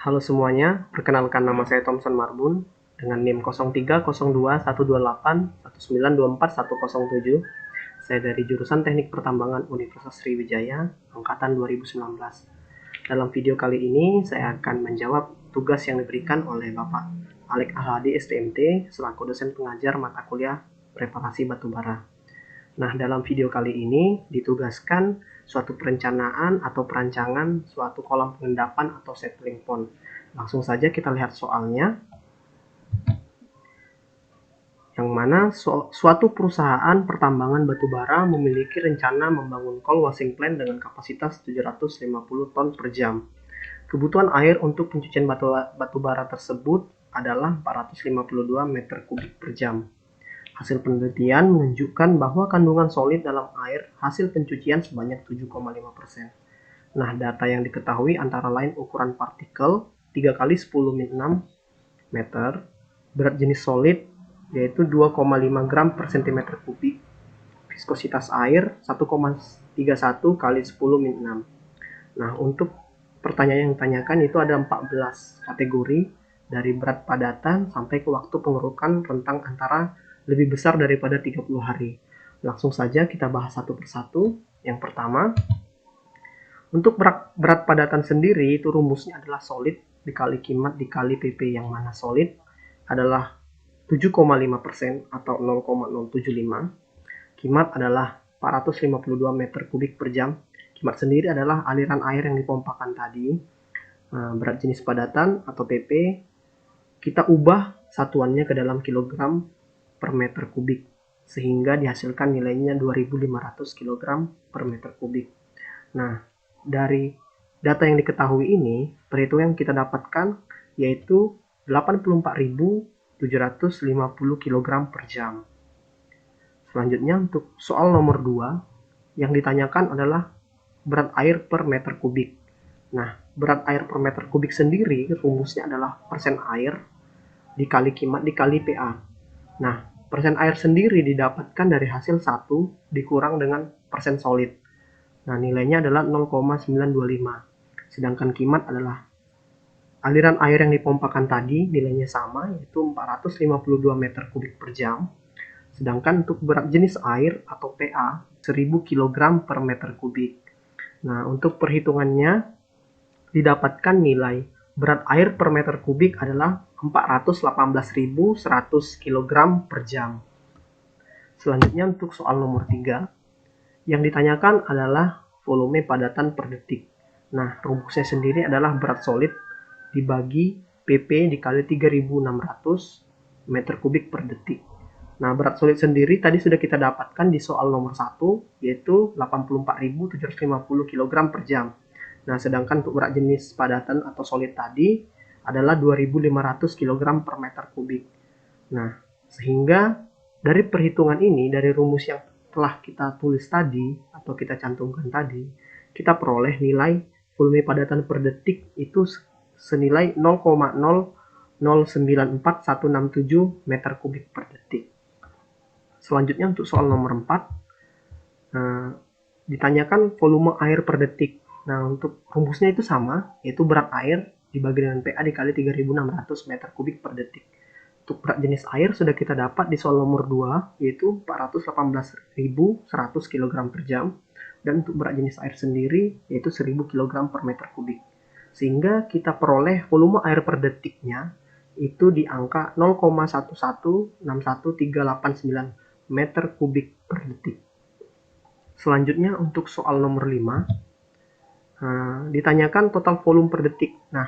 Halo semuanya, perkenalkan nama saya Thompson Marbun dengan NIM 030211812819241007. Saya dari jurusan Teknik Pertambangan Universitas Sriwijaya, angkatan 2019. Dalam video kali ini, saya akan menjawab tugas yang diberikan oleh Bapak Alek Ahladi STMT selaku dosen pengajar mata kuliah Preparasi Batubara. Nah, dalam video kali ini ditugaskan suatu perencanaan atau perancangan suatu kolam pengendapan atau settling pond. Langsung saja kita lihat soalnya. Yang mana suatu perusahaan pertambangan batubara memiliki rencana membangun coal washing plant dengan kapasitas 750 ton per jam. Kebutuhan air untuk pencucian batubara tersebut adalah 452 meter kubik per jam. Hasil penelitian menunjukkan bahwa kandungan solid dalam air hasil pencucian sebanyak 7,5%. Nah, data yang diketahui antara lain ukuran partikel 3 kali 10⁻⁶ meter, berat jenis solid yaitu 2,5 gram per cm kubik, viskositas air 1,31 kali 10⁻⁶. Nah, untuk pertanyaan yang ditanyakan itu ada 14 kategori dari berat padatan sampai ke waktu pengerukan rentang antara lebih besar daripada 30 hari. Langsung saja kita bahas satu persatu. Yang pertama, untuk berat padatan sendiri itu rumusnya adalah solid dikali kimat dikali PP, yang mana solid adalah 7,5% atau 0,075. Kimat adalah 452 meter kubik per jam. Kimat sendiri adalah aliran air yang dipompakan tadi. Berat jenis padatan atau PP kita ubah satuannya ke dalam kilogram per meter kubik, sehingga dihasilkan nilainya 2500 kg per meter kubik. Nah, dari data yang diketahui ini, perhitungan yang kita dapatkan yaitu 84.750 kg per jam. Selanjutnya untuk soal nomor 2, yang ditanyakan adalah berat air per meter kubik. Nah, berat air per meter kubik sendiri rumusnya adalah persen air dikali kimat dikali PA. Nah, persen air sendiri didapatkan dari hasil 1 dikurang dengan persen solid. Nah, nilainya adalah 0,925. Sedangkan kimat adalah aliran air yang dipompakan tadi, nilainya sama, yaitu 452 meter kubik per jam. Sedangkan untuk berat jenis air atau PA, 1000 kg per meter kubik. Nah, untuk perhitungannya didapatkan nilai berat air per meter kubik adalah 418.100 kg per jam. Selanjutnya untuk soal nomor 3, yang ditanyakan adalah volume padatan per detik. Nah, rumusnya sendiri adalah berat solid dibagi PP dikali 3600 meter kubik per detik. Nah, berat solid sendiri tadi sudah kita dapatkan di soal nomor 1, yaitu 84.750 kg per jam. Nah, sedangkan untuk berat jenis padatan atau solid tadi adalah 2.500 kg per meter kubik. Nah, sehingga dari perhitungan ini, dari rumus yang telah kita tulis tadi atau kita cantumkan tadi, kita peroleh nilai volume padatan per detik itu senilai 0,0094167 meter kubik per detik. Selanjutnya untuk soal nomor 4, ditanyakan volume air per detik. Nah, untuk rumusnya itu sama, yaitu berat air dibagi dengan PA dikali 3600 meter kubik per detik. Untuk berat jenis air sudah kita dapat di soal nomor 2, yaitu 418.100 kg per jam. Dan untuk berat jenis air sendiri, yaitu 1000 kg per meter kubik. Sehingga kita peroleh volume air per detiknya itu di angka 0,1161389 meter kubik per detik. Selanjutnya untuk soal nomor 5, ditanyakan total volume per detik. Nah,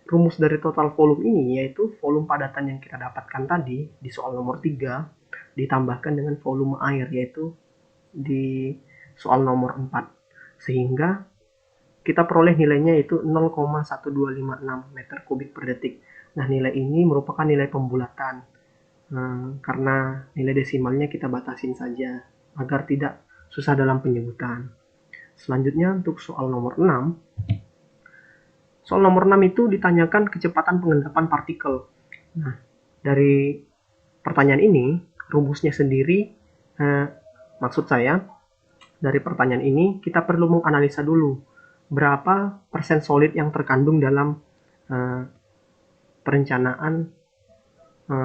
rumus dari total volume ini yaitu volume padatan yang kita dapatkan tadi di soal nomor 3 ditambahkan dengan volume air yaitu di soal nomor 4. Sehingga kita peroleh nilainya yaitu 0,1256 meter kubik per detik. Nah, nilai ini merupakan nilai pembulatan. Karena nilai desimalnya kita batasin saja agar tidak susah dalam penyebutan. Selanjutnya untuk soal nomor 6. Soal nomor 6 itu ditanyakan kecepatan pengendapan partikel. Nah, dari pertanyaan ini, rumusnya sendiri, maksud saya, dari pertanyaan ini kita perlu menganalisa dulu berapa persen solid yang terkandung dalam uh, perencanaan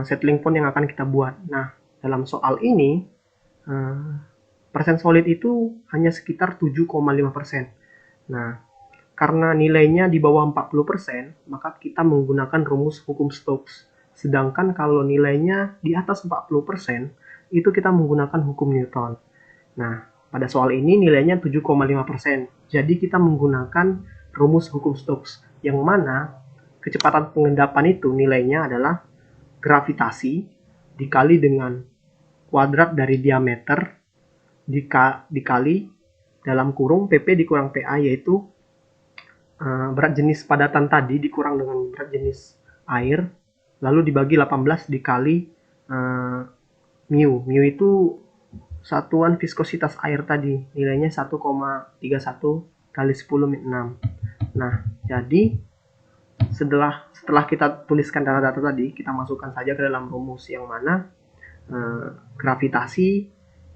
settling point yang akan kita buat. Nah, dalam soal ini persen solid itu hanya sekitar 7,5%. Nah, karena nilainya di bawah 40%, maka kita menggunakan rumus hukum Stokes. Sedangkan kalau nilainya di atas 40%, itu kita menggunakan hukum Newton. Nah, pada soal ini nilainya 7,5%. Jadi kita menggunakan rumus hukum Stokes, yang mana kecepatan pengendapan itu nilainya adalah gravitasi dikali dengan kuadrat dari diameter dikali dalam kurung PP dikurang PA, yaitu berat jenis padatan tadi dikurang dengan berat jenis air, lalu dibagi 18 dikali mu. Mu itu satuan viskositas air tadi, nilainya 1,31 kali 10 6. Nah, jadi setelah kita tuliskan data-data tadi, kita masukkan saja ke dalam rumus, yang mana gravitasi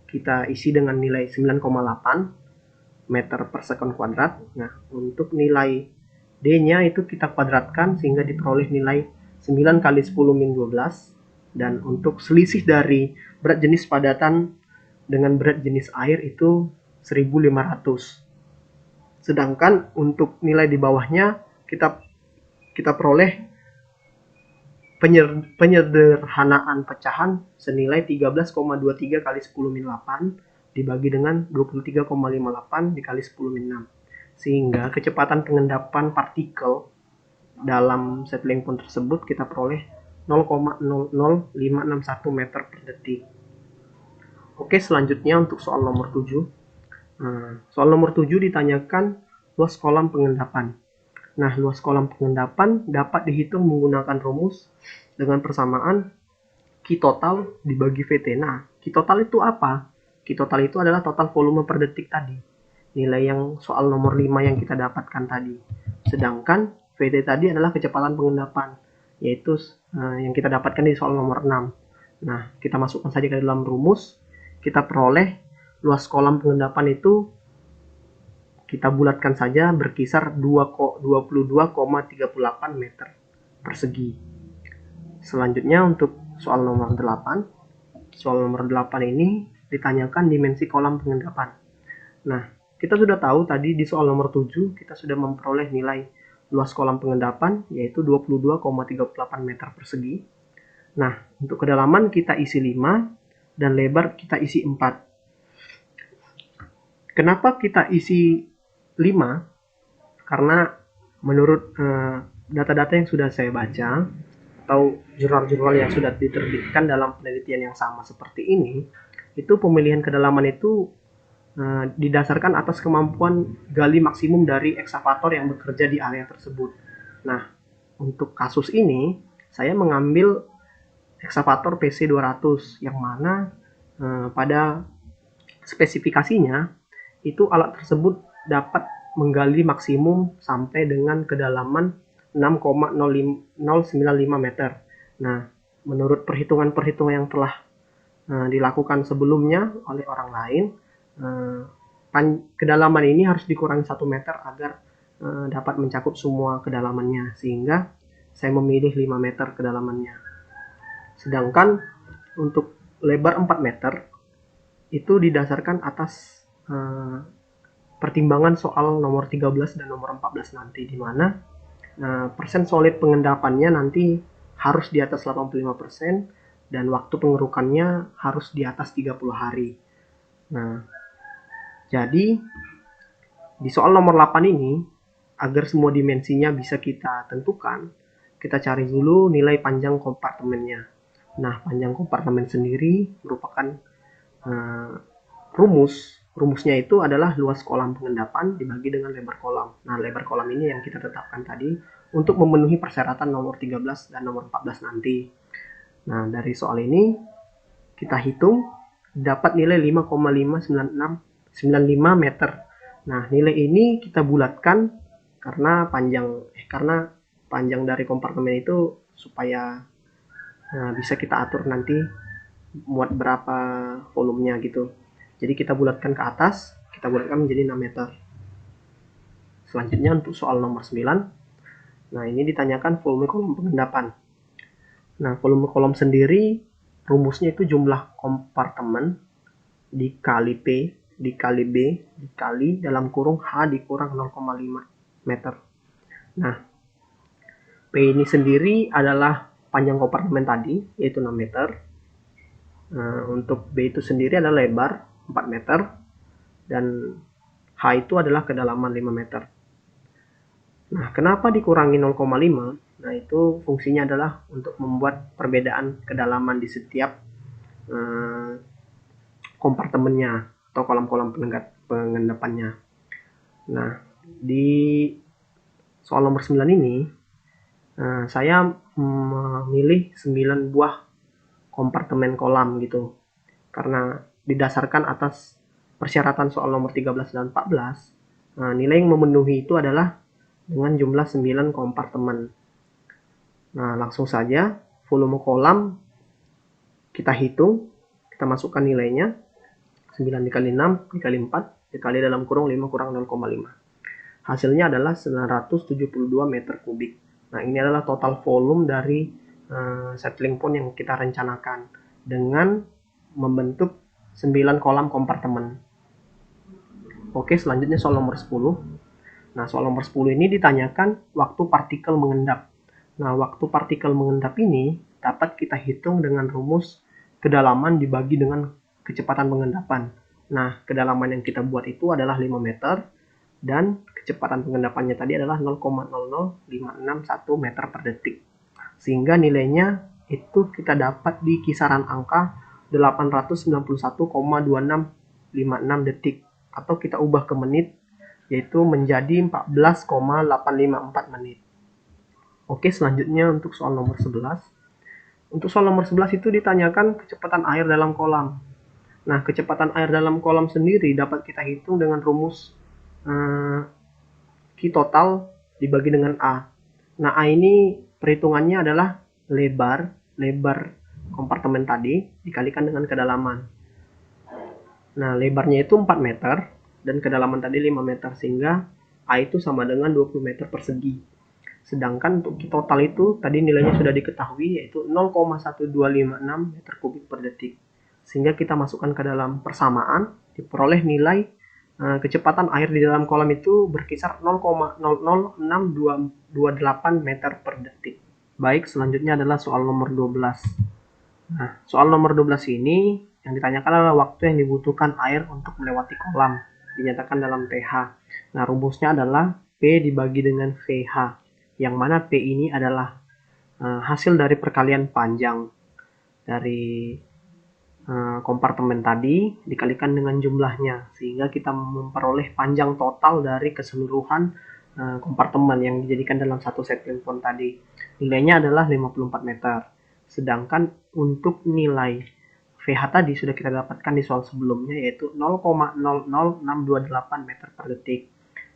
kita isi dengan nilai 9,8 meter per sekon kuadrat. Nah, untuk nilai D-nya itu kita kuadratkan sehingga diperoleh nilai 9 kali 10 min 12. Dan untuk selisih dari berat jenis padatan dengan berat jenis air itu 1500. Sedangkan untuk nilai di bawahnya kita peroleh penyederhanaan pecahan senilai 13,23 kali 10 min 8 dibagi dengan 23,58 dikali 10 min 6. Sehingga kecepatan pengendapan partikel dalam settling point tersebut kita peroleh 0,00561 meter per detik. Oke, selanjutnya untuk soal nomor 7. Soal nomor 7 ditanyakan luas kolam pengendapan. Nah, luas kolam pengendapan dapat dihitung menggunakan rumus dengan persamaan Q total dibagi VT. Nah, Q total itu apa? Q total itu adalah total volume per detik tadi. Nilai yang soal nomor 5 yang kita dapatkan tadi. Sedangkan VT tadi adalah kecepatan pengendapan, yaitu yang kita dapatkan di soal nomor 6. Nah, kita masukkan saja ke dalam rumus. Kita peroleh luas kolam pengendapan itu kita bulatkan saja berkisar 22,38 meter persegi. Selanjutnya untuk soal nomor 8. Soal nomor 8 ini ditanyakan dimensi kolam pengendapan. Nah, kita sudah tahu tadi di soal nomor 7 kita sudah memperoleh nilai luas kolam pengendapan yaitu 22,38 meter persegi. Nah, untuk kedalaman kita isi 5 dan lebar kita isi 4. Kenapa kita isi 5? Karena menurut data-data yang sudah saya baca atau jurnal-jurnal yang sudah diterbitkan dalam penelitian yang sama seperti ini, itu pemilihan kedalaman itu didasarkan atas kemampuan gali maksimum dari ekskavator yang bekerja di area tersebut. Nah, untuk kasus ini saya mengambil ekskavator PC200 yang mana pada spesifikasinya itu alat tersebut dapat menggali maksimum sampai dengan kedalaman 6,095 meter. Nah, menurut perhitungan-perhitungan yang telah dilakukan sebelumnya oleh orang lain, kedalaman ini harus dikurangi 1 meter agar dapat mencakup semua kedalamannya, sehingga saya memilih 5 meter kedalamannya. Sedangkan untuk lebar 4 meter itu didasarkan atas pertimbangan soal nomor 13 dan nomor 14 nanti, di mana persen solid pengendapannya nanti harus di atas 85% dan waktu pengerukannya harus di atas 30 hari. Nah, jadi di soal nomor 8 ini, agar semua dimensinya bisa kita tentukan, kita cari dulu nilai panjang kompartemennya. Nah, panjang kompartemen sendiri merupakan rumusnya itu adalah luas kolam pengendapan dibagi dengan lebar kolam. Nah, lebar kolam ini yang kita tetapkan tadi untuk memenuhi persyaratan nomor 13 dan nomor 14 nanti. Nah, dari soal ini kita hitung dapat nilai 5,59695 meter. Nah, nilai ini kita bulatkan karena panjang dari kompartemen itu supaya bisa kita atur nanti muat berapa volumenya gitu. Jadi kita bulatkan ke atas, kita bulatkan menjadi 6 meter. Selanjutnya untuk soal nomor 9. Nah, ini ditanyakan volume kolom pengendapan. Nah, volume kolom sendiri rumusnya itu jumlah kompartemen dikali P dikali B dikali dalam kurung H dikurang 0,5 meter. Nah, P ini sendiri adalah panjang kompartemen tadi, yaitu 6 meter. Untuk B itu sendiri adalah lebar 4 meter, dan H itu adalah kedalaman 5 meter. Nah, kenapa dikurangi 0,5? Nah, itu fungsinya adalah untuk membuat perbedaan kedalaman di setiap kompartemennya atau kolam-kolam pengendapannya. Nah, di soal nomor 9 ini, saya memilih 9 buah kompartemen kolam gitu. Karena didasarkan atas persyaratan soal nomor 13 dan 14, nilai yang memenuhi itu adalah dengan jumlah 9 kompartemen. Nah, langsung saja volume kolam kita hitung, kita masukkan nilainya 9 dikali 6 dikali 4 dikali dalam kurung 5 kurang 0,5. Hasilnya adalah 972 meter kubik. Nah, ini adalah total volume dari settling pond yang kita rencanakan dengan membentuk 9 kolam kompartemen. Oke, selanjutnya soal nomor 10. Nah, soal nomor 10 ini ditanyakan waktu partikel mengendap. Nah, waktu partikel mengendap ini dapat kita hitung dengan rumus kedalaman dibagi dengan kecepatan pengendapan. Nah, kedalaman yang kita buat itu adalah 5 meter, dan kecepatan pengendapannya tadi adalah 0,00561 meter per detik. Sehingga nilainya itu kita dapat di kisaran angka 891,2656 detik, atau kita ubah ke menit, yaitu menjadi 14,854 menit. Oke, selanjutnya untuk soal nomor 11. Untuk soal nomor 11 itu ditanyakan kecepatan air dalam kolam. Nah, kecepatan air dalam kolam sendiri dapat kita hitung dengan rumus Q total dibagi dengan A. Nah, A ini perhitungannya adalah lebar kompartemen tadi dikalikan dengan kedalaman. Nah, lebarnya itu 4 meter dan kedalaman tadi 5 meter, sehingga A itu sama dengan 20 meter persegi. Sedangkan untuk Q total itu tadi nilainya sudah diketahui, yaitu 0,1256 meter kubik per detik. Sehingga kita masukkan ke dalam persamaan, diperoleh nilai kecepatan air di dalam kolam itu berkisar 0,006228 meter per detik. Baik, selanjutnya adalah soal nomor 12. Nah, soal nomor 12 ini yang ditanyakan adalah waktu yang dibutuhkan air untuk melewati kolam, dinyatakan dalam pH. Nah, rumusnya adalah P dibagi dengan VH, yang mana P ini adalah hasil dari perkalian panjang dari kompartemen tadi dikalikan dengan jumlahnya, sehingga kita memperoleh panjang total dari keseluruhan kompartemen yang dijadikan dalam satu settling pond tadi. Nilainya adalah 54 meter. Sedangkan untuk nilai VH tadi sudah kita dapatkan di soal sebelumnya, yaitu 0,00628 meter per detik.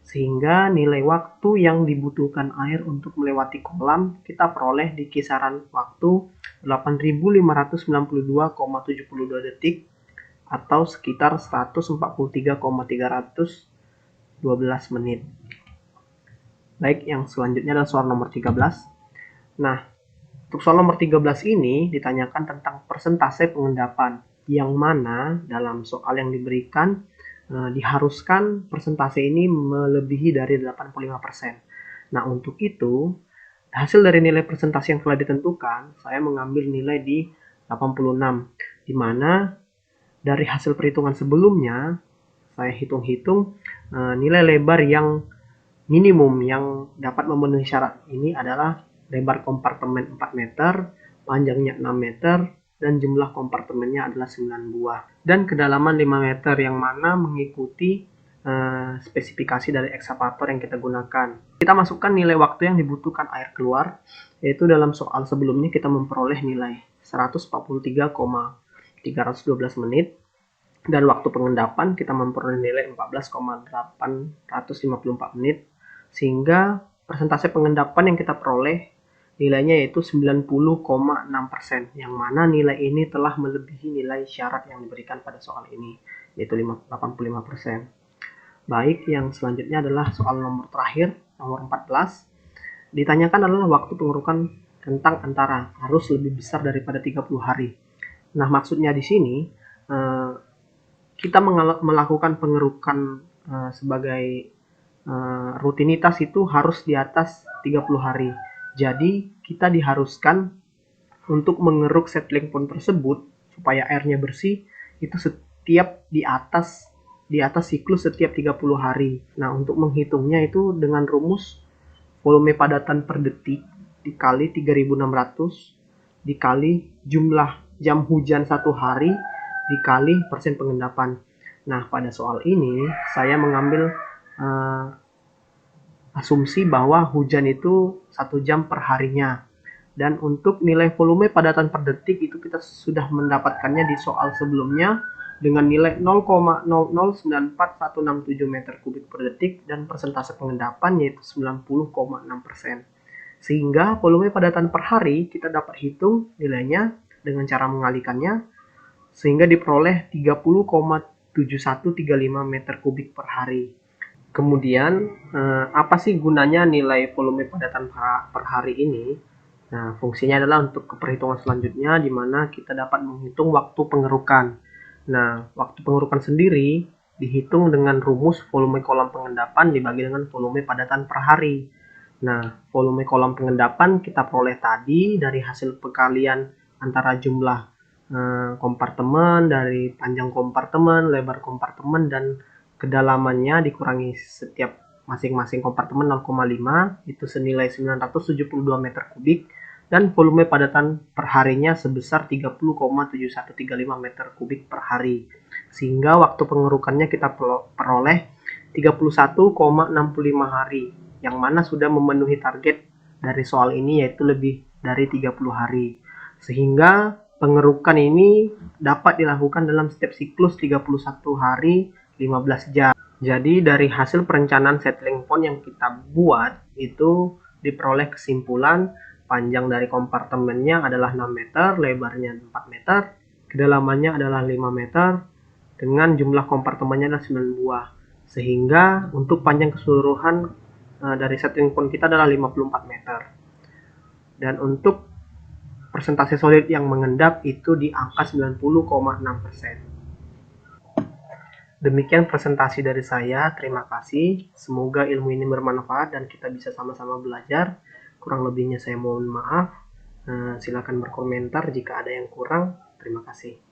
Sehingga nilai waktu yang dibutuhkan air untuk melewati kolam kita peroleh di kisaran waktu 8.592,72 detik, atau sekitar 143,312 menit. Baik, yang selanjutnya adalah soal nomor 13. Nah, untuk soal nomor 13 ini ditanyakan tentang persentase pengendapan, yang mana dalam soal yang diberikan diharuskan persentase ini melebihi dari 85%. Nah, untuk itu, hasil dari nilai persentase yang telah ditentukan, saya mengambil nilai di 86, di mana dari hasil perhitungan sebelumnya, saya hitung-hitung nilai lebar yang minimum yang dapat memenuhi syarat ini adalah lebar kompartemen 4 meter, panjangnya 6 meter, dan jumlah kompartemennya adalah 9 buah. Dan kedalaman 5 meter, yang mana mengikuti spesifikasi dari ekskavator yang kita gunakan. Kita masukkan nilai waktu yang dibutuhkan air keluar, yaitu dalam soal sebelumnya kita memperoleh nilai 143,312 menit, dan waktu pengendapan kita memperoleh nilai 14,854 menit, sehingga persentase pengendapan yang kita peroleh nilainya yaitu 90,6%, yang mana nilai ini telah melebihi nilai syarat yang diberikan pada soal ini, yaitu 85%. Baik, yang selanjutnya adalah soal nomor terakhir, nomor 14. ditanyakan adalah waktu pengurukan kentang antara harus lebih besar daripada 30 hari. Nah, maksudnya di sini kita melakukan pengerukan sebagai rutinitas itu harus di atas 30 hari. Jadi, kita diharuskan untuk mengeruk settling pond tersebut supaya airnya bersih itu setiap di atas siklus setiap 30 hari. Nah, untuk menghitungnya itu dengan rumus volume padatan per detik dikali 3600 dikali jumlah jam hujan satu hari dikali persen pengendapan. Nah, pada soal ini saya mengambil asumsi bahwa hujan itu 1 jam per harinya. Dan untuk nilai volume padatan per detik itu kita sudah mendapatkannya di soal sebelumnya dengan nilai 0,0094167 meter kubik per detik dan persentase pengendapan yaitu 90,6%. Sehingga volume padatan per hari kita dapat hitung nilainya dengan cara mengalikannya sehingga diperoleh 30,7135 meter kubik per hari. Kemudian apa sih gunanya nilai volume padatan per hari ini? Nah, fungsinya adalah untuk perhitungan selanjutnya di mana kita dapat menghitung waktu pengerukan. Nah, waktu pengerukan sendiri dihitung dengan rumus volume kolam pengendapan dibagi dengan volume padatan per hari. Nah, volume kolam pengendapan kita peroleh tadi dari hasil perkalian antara jumlah kompartemen, dari panjang kompartemen, lebar kompartemen, dan kedalamannya dikurangi setiap masing-masing kompartemen 0,5 itu senilai 972 meter kubik dan volume padatan per harinya sebesar 30,7135 meter kubik per hari. Sehingga waktu pengerukannya kita peroleh 31,65 hari, yang mana sudah memenuhi target dari soal ini yaitu lebih dari 30 hari. Sehingga pengerukan ini dapat dilakukan dalam setiap siklus 31 hari 15 jam. Jadi dari hasil perencanaan settling pond yang kita buat itu diperoleh kesimpulan panjang dari kompartemennya adalah 6 meter, lebarnya 4 meter, kedalamannya adalah 5 meter, dengan jumlah kompartemennya adalah 9 buah. Sehingga untuk panjang keseluruhan dari settling pond kita adalah 54 meter. Dan untuk persentase solid yang mengendap itu di angka 90,6%. Demikian presentasi dari saya, terima kasih. Semoga ilmu ini bermanfaat dan kita bisa sama-sama belajar. Kurang lebihnya saya mohon maaf. Silakan berkomentar jika ada yang kurang. Terima kasih.